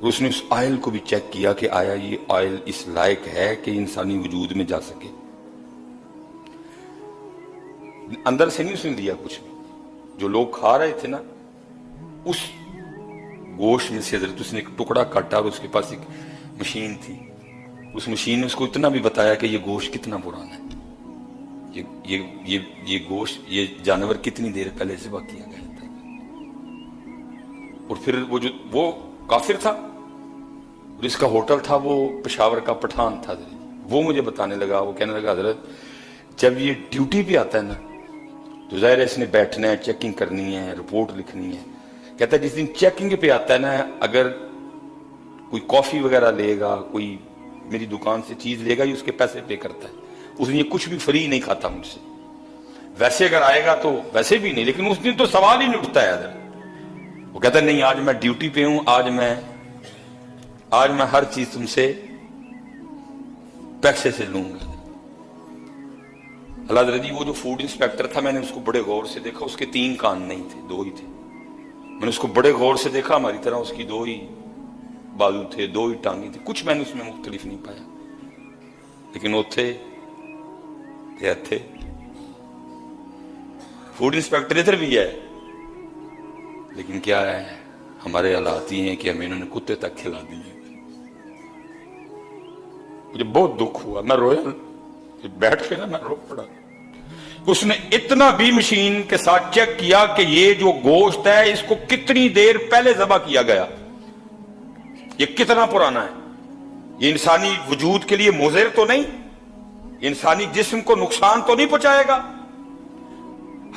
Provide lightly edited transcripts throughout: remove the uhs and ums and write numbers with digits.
اور اس نے اس آئل کو بھی چیک کیا کہ آیا یہ آئل اس لائق ہے کہ انسانی وجود میں جا سکے. اندر سے نہیں اس نے دیا کچھ بھی. جو لوگ کھا رہے تھے نا اس گوشت میں سے حضرت اس نے ایک ٹکڑا کاٹا اور اس کے پاس ایک مشین تھی. اس مشین نے اس کو اتنا بھی بتایا کہ یہ گوشت کتنا پرانا ہے, یہ گوشت, یہ جانور کتنی دیر پہلے ذبح کیا گیا تھا. اور پھر وہ کافر تھا اور اس کا ہوٹل تھا وہ پشاور کا پٹھان تھا, وہ مجھے بتانے لگا, وہ کہنے لگا حضرت جب یہ ڈیوٹی پہ آتا ہے نا تو ظاہر ہے اس نے بیٹھنا ہے, چیکنگ کرنی ہے, رپورٹ لکھنی ہے. کہتا ہے جس دن چیکنگ پہ آتا ہے نا, اگر کوئی کافی وغیرہ لے گا, کوئی میری دکان سے چیز لے گا, یہ اس کے پیسے پے کرتا ہے. اس دن یہ کچھ بھی فری نہیں کھاتا مجھ سے. ویسے اگر آئے گا تو ویسے بھی نہیں, لیکن اس دن تو سوال ہی نہیں اٹھتا ہے حضرت. وہ کہتا ہے نہیں آج میں ڈیوٹی پہ ہوں, آج میں ہر چیز تم سے پیسے سے لوں گا. اللہ حضرت جی وہ جو فوڈ انسپیکٹر تھا میں نے اس کو بڑے غور سے دیکھا, اس کے 3 کان نہیں تھے, 2 ہی تھے. میں نے اس کو بڑے غور سے دیکھا, ہماری طرح اس کی 2 ہی بازو تھے, 2 ہی ٹانگیں تھیں, کچھ میں نے اس میں مختلف نہیں پایا. لیکن وہ تھے فوڈ انسپیکٹر ادھر بھی ہے, لیکن کیا ہے ہمارے حالات ہی ہیں کہ ہمیں انہوں نے کتے تک کھلا دیے. مجھے بہت دکھ ہوا, میں رویا, بیٹھ کے نا میں رو پڑا. اس نے اتنا بھی مشین کے ساتھ چیک کیا کہ یہ جو گوشت ہے اس کو کتنی دیر پہلے ذبح کیا گیا, یہ کتنا پرانا ہے, یہ انسانی وجود کے لیے مضر تو نہیں, انسانی جسم کو نقصان تو نہیں پہنچائے گا.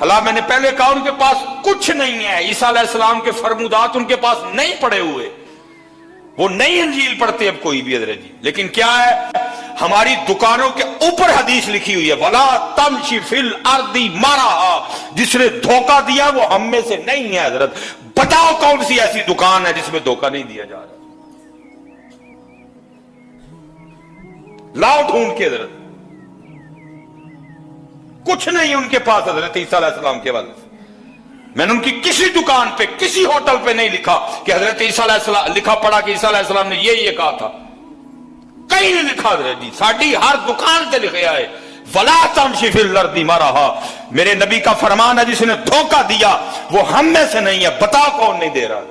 حالا میں نے پہلے کہا ان کے پاس کچھ نہیں ہے, عیسیٰ علیہ السلام کے فرمودات ان کے پاس نہیں پڑے ہوئے, وہ نئی انجیل پڑھتے اب کوئی بھی حضرت جی. لیکن کیا ہے ہماری دکانوں کے اوپر حدیث لکھی ہوئی ہے, وَلَا تَمْشِ فِي الْأَرْضِ مَرَحًا, جس نے دھوکہ دیا وہ ہم میں سے نہیں ہے. حضرت بتاؤ کون سی ایسی دکان ہے جس میں دھوکہ نہیں دیا جا رہا, لاؤ ڈھونڈ کے. حضرت کچھ نہیں ان کے پاس حضرت عیسیٰ علیہ السلام کے حوالے سے. میں نے ان کی کسی دکان پہ کسی ہوٹل پہ نہیں لکھا کہ حضرت عیسیٰ علیہ السلام, لکھا پڑا کہ عیسیٰ علیہ السلام نے یہ کہا تھا, کہیں نہیں لکھا حضرت جی. ساڑھی ہر دکان سے لکھا ہے وَلَا تَمْشِ فِي الْأَرْضِ مَرَحًا. میرے نبی کا فرمان ہے جس نے دھوکہ دیا وہ ہم میں سے نہیں ہے, بتا کون نہیں دے رہا.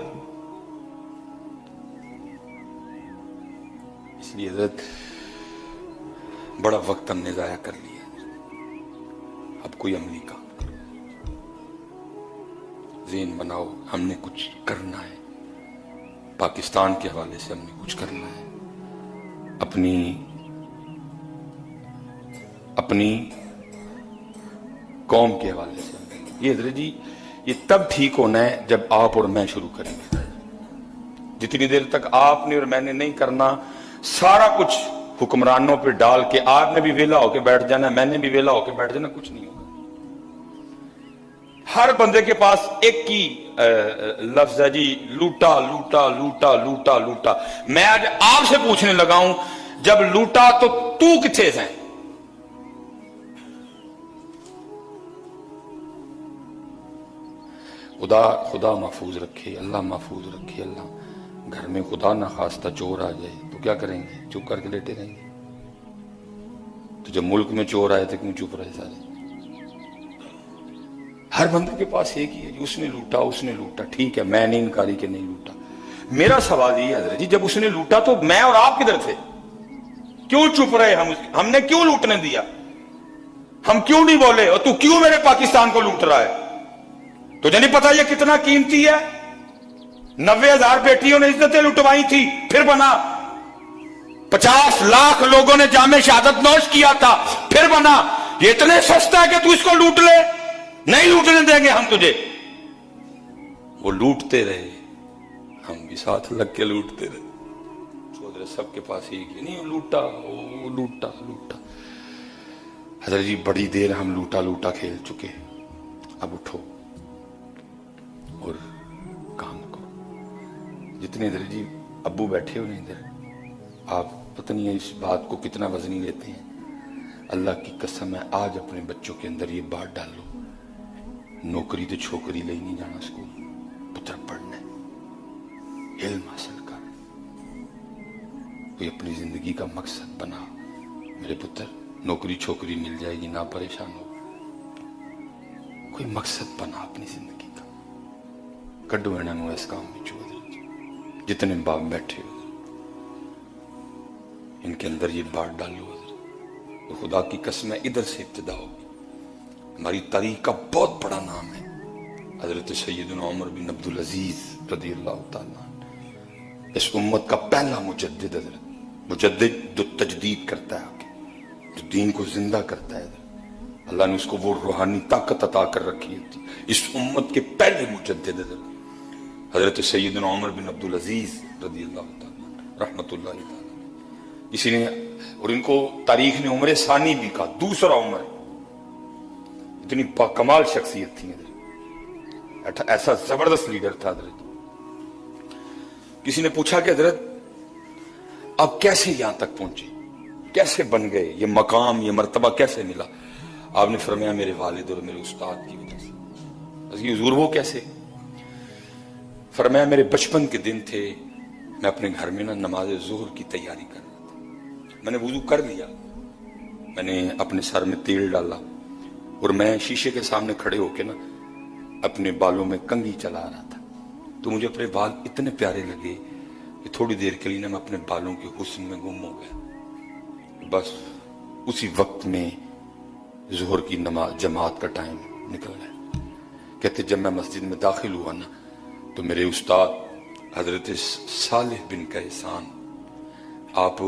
اس لیے حضرت بڑا وقت ہم نے ضائع کر لیا. اب کوئی عملی کام کرو, ذہن بناؤ, ہم نے کچھ کرنا ہے. پاکستان کے حوالے سے ہم نے کچھ کرنا ہے, اپنی قوم کے حوالے سے. یہ حضرت جی یہ تب ٹھیک ہونا ہے جب آپ اور میں شروع کریں گے. جتنی دیر تک آپ نے اور میں نے نہیں کرنا, سارا کچھ حکمرانوں پہ ڈال کے آپ نے بھی ویلا ہو کے بیٹھ جانا, میں نے بھی ویلا ہو کے بیٹھ جانا, کچھ نہیں ہوگا. ہر بندے کے پاس ایک ہی لفظ ہے جی, لوٹا لوٹا لوٹا لوٹا لوٹا. میں آج آپ سے پوچھنے لگا ہوں جب لوٹا تو کتنے سے؟ خدا محفوظ رکھے, اللہ محفوظ رکھے. اللہ گھر میں خدا نہ خواستہ چور آ جائے تو کیا کریں گے؟ چپ کر کے لیٹے رہیں گے. تو جب ملک میں چور آئے تھے کیوں چپ رہے سارے؟ ہر بندے کے پاس ایک ہی ہے, اس نے لوٹا. ٹھیک ہے, میں نہیں انکاری کہ نہیں لوٹا. میرا سوال یہ ہے حضرت جی جب اس نے لوٹا تو میں اور آپ کدھر تھے؟ کیوں چپ رہے؟ ہم نے کیوں لوٹنے دیا؟ ہم کیوں نہیں بولے اور تو کیوں میرے پاکستان کو لوٹ رہا ہے؟ تجھے نہیں پتا یہ کتنا قیمتی ہے؟ 90,000 بیٹیوں نے عزتیں لٹوائی تھی, پھر بنا. 50 لاکھ لوگوں نے جامع شہادت نوش کیا تھا, پھر بنا. یہ اتنے سستا ہے کہ تو اس کو لوٹ لے؟ نہیں لوٹنے دیں گے ہم تجھے. وہ لوٹتے رہے, ہم بھی ساتھ لگ کے لوٹتے رہے. سب کے پاس ایک ہی نہیں, لوٹا. حضرت جی بڑی دیر ہم لوٹا کھیل چکے, اب اٹھو اور کام کرو. جتنے ادھر جی ابو بیٹھے ہو نہیں ادھر, آپ پتہ نہیں اس بات کو کتنا وزنی لیتے ہیں. اللہ کی قسم ہے آج اپنے بچوں کے اندر یہ بات ڈالو, نوکری تو چھوکری لے نہیں جانا اسکول, پتر پڑھنا ہے, علم حاصل کر, کوئی اپنی زندگی کا مقصد بنا میرے پتر، نوکری چھوکری مل جائے گی، نہ پریشان ہو، کوئی مقصد بنا اپنی زندگی کا، کڈو انہوں اس کام میں حضرت، جتنے باپ بیٹھے ہو ان کے اندر یہ بات ڈالو حضرت، تو خدا کی قسم ہے ادھر سے ابتدا ہوگی۔ ہماری تاریخ کا بہت بڑا نام ہے حضرت سیدنا عمر بن عبدالعزیز رضی اللہ تعالیٰ عنہ، اس امت کا پہلا مجدد حضرت، مجدد جو تجدید کرتا ہے آگے، جو دین کو زندہ کرتا ہے حضرت، اللہ نے اس کو وہ روحانی طاقت عطا کر رکھی ہوتی، اس امت کے پہلے مجدد حضرت سیدنا عمر بن عبدالعزیز رضی اللہ تعالیٰ عنہ رحمت اللہ تعالیٰ، اسی نے، اور ان کو تاریخ نے عمر ثانی بھی کہا، دوسرا عمر، اتنی باکمال شخصیت تھی حضرت، ایسا زبردست لیڈر تھا حضرت۔ کسی نے پوچھا کہ حضرت آپ کیسے یہاں تک پہنچے، کیسے بن گئے، یہ مقام یہ مرتبہ کیسے ملا؟ آپ نے فرمایا میرے والد اور میرے استاد کی وجہ سے۔ حضور وہ کیسے؟ فرمایا میرے بچپن کے دن تھے، میں اپنے گھر میں نا نماز ظہر کی تیاری کر رہا تھا، میں نے وضو کر لیا، میں نے اپنے سر میں تیل ڈالا اور میں شیشے کے سامنے کھڑے ہو کے نا اپنے بالوں میں کنگھی چلا رہا تھا، تو مجھے اپنے بال اتنے پیارے لگے کہ تھوڑی دیر کے لیے نا میں اپنے بالوں کے حسن میں گم ہو گیا۔ بس اسی وقت میں ظہر کی نماز جماعت کا ٹائم نکل گیا۔ کہتے جب میں مسجد میں داخل ہوا نا تو میرے استاد حضرت صالح بن کیسان، آپ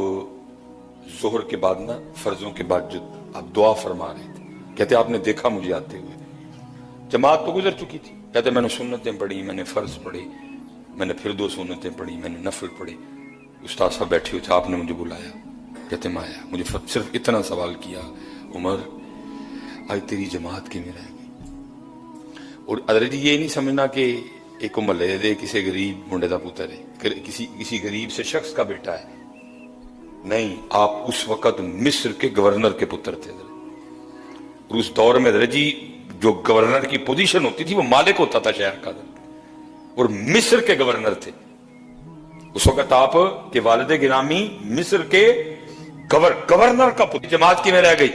ظہر کے بعد نا فرضوں کے بعد جو آپ دعا فرما رہے تھے، کہتے آپ نے دیکھا مجھے آتے ہوئے، جماعت تو گزر چکی تھی، کہتے میں نے سنتیں پڑھی، میں نے فرض پڑھی، میں نے پھر 2 سنتیں پڑھی، میں نے نفل پڑھی، استاد صاحب بیٹھے ہوئے تھے، آپ نے مجھے بلایا، کہتے میں آیا، مجھے صرف اتنا سوال کیا، عمر آج تیری جماعت کی میں رہ گئی؟ اور حضرت جی یہ نہیں سمجھنا کہ ایک محلے دے کسی غریب منڈے دا پتر ہے، کسی غریب سے شخص کا بیٹا ہے، نہیں، آپ اس وقت مصر کے گورنر کے پتر تھے حضرت، اور اس دور میں حضرت جی جو گورنر کی پوزیشن ہوتی تھی وہ مالک ہوتا تھا شہر کا، اور مصر کے گورنر تھے اس وقت، آپ کے والد گرامی مصر کے گورنر کا پتر، جماعت کی میں رہ گئی۔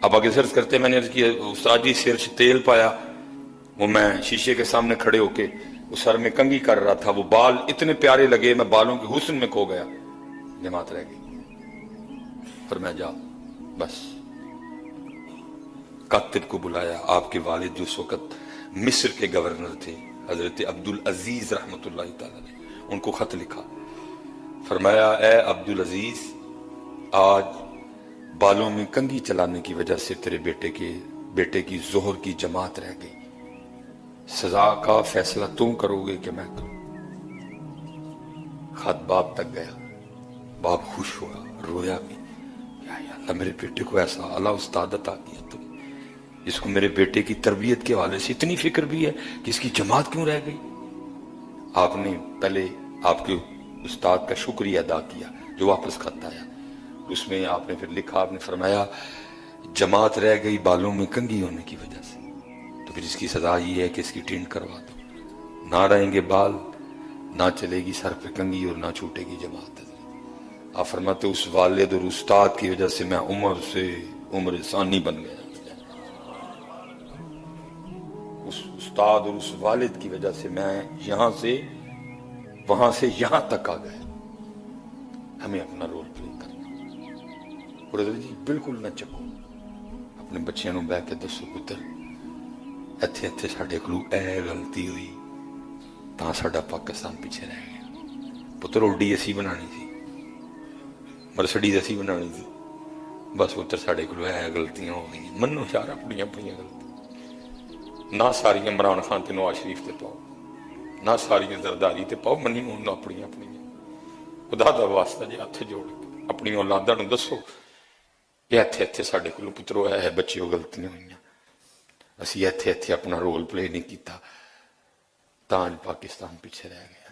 اب آگے سرچ کرتے میں نے عرض کیا استاد جی سر سے تیل پایا، وہ میں شیشے کے سامنے کھڑے ہو کے وہ سر میں کنگھی کر رہا تھا، وہ بال اتنے پیارے لگے میں بالوں کے حسن میں کھو گیا، جماعت رہ گئی۔ پر میں جا بس کاتب کو بلایا، آپ کے والد جو اس وقت مصر کے گورنر تھے حضرت عبدالعزیز رحمت اللہ تعالی نے، ان کو خط لکھا، فرمایا اے عبدالعزیز، آج بالوں میں کنگھی چلانے کی وجہ سے تیرے بیٹے کی ظہر کی جماعت رہ گئی، سزا کا فیصلہ تم کرو گے کہ میں کروں؟ خط باپ تک گیا، باپ خوش ہوا، رویا بھی، یا اللہ میرے بیٹے کو ایسا اعلیٰ استاد عطا کیا تم، جس کو میرے بیٹے کی تربیت کے حوالے سے اتنی فکر بھی ہے کہ اس کی جماعت کیوں رہ گئی۔ آپ نے پہلے آپ کے استاد کا شکریہ ادا کیا، جو واپس خط آیا اس میں آپ نے پھر لکھا، آپ نے فرمایا جماعت رہ گئی بالوں میں کنگھی ہونے کی وجہ سے، تو پھر اس کی سزا یہ ہے کہ اس کی ٹینٹ کروا دو، نہ رہیں گے بال، نہ چلے گی سر پہ کنگھی اور نہ چھوٹے گی جماعت۔ آپ فرماتے اس والد اور استاد کی وجہ سے میں عمر سے عمر ثانی بن گیا، اس استاد اور اس والد کی وجہ سے میں یہاں سے وہاں سے یہاں تک آ گیا۔ ہمیں اپنا رول پلے کرنا، اور حضرت جی بالکل نہ چکو، اپنے بچیاں نوں بہ کے دسو پتر ایتھے ایتھے ساڈے کولوں اے غلطی ہوئی تاں ساڈا پاکستان پیچھے رہ گیا، پتر اوڈی اسی بنانی سی، مرسڈیز اسی بنانی سی، بس پتر ساڈے کولوں اے غلطیاں ہو گئی، منو یار اپنی اپنی غلطی، نہ ساری عمران خان تے نواز شریف تے پاؤ، نہ ساری زرداری تے پاؤ، منی ہوں اپنی اپنی، خدا دا واسطہ جی ہاتھ جوڑ کے اپنی اولاداں نوں دسو کہ ایتھے ایتھے ساڈے کولوں پترو ہے بچیو غلطیاں ہوئیاں، اسی ایتھے ایتھے اپنا رول پلے نہیں کیتا، تاں پاکستان پیچھے رہ گیا۔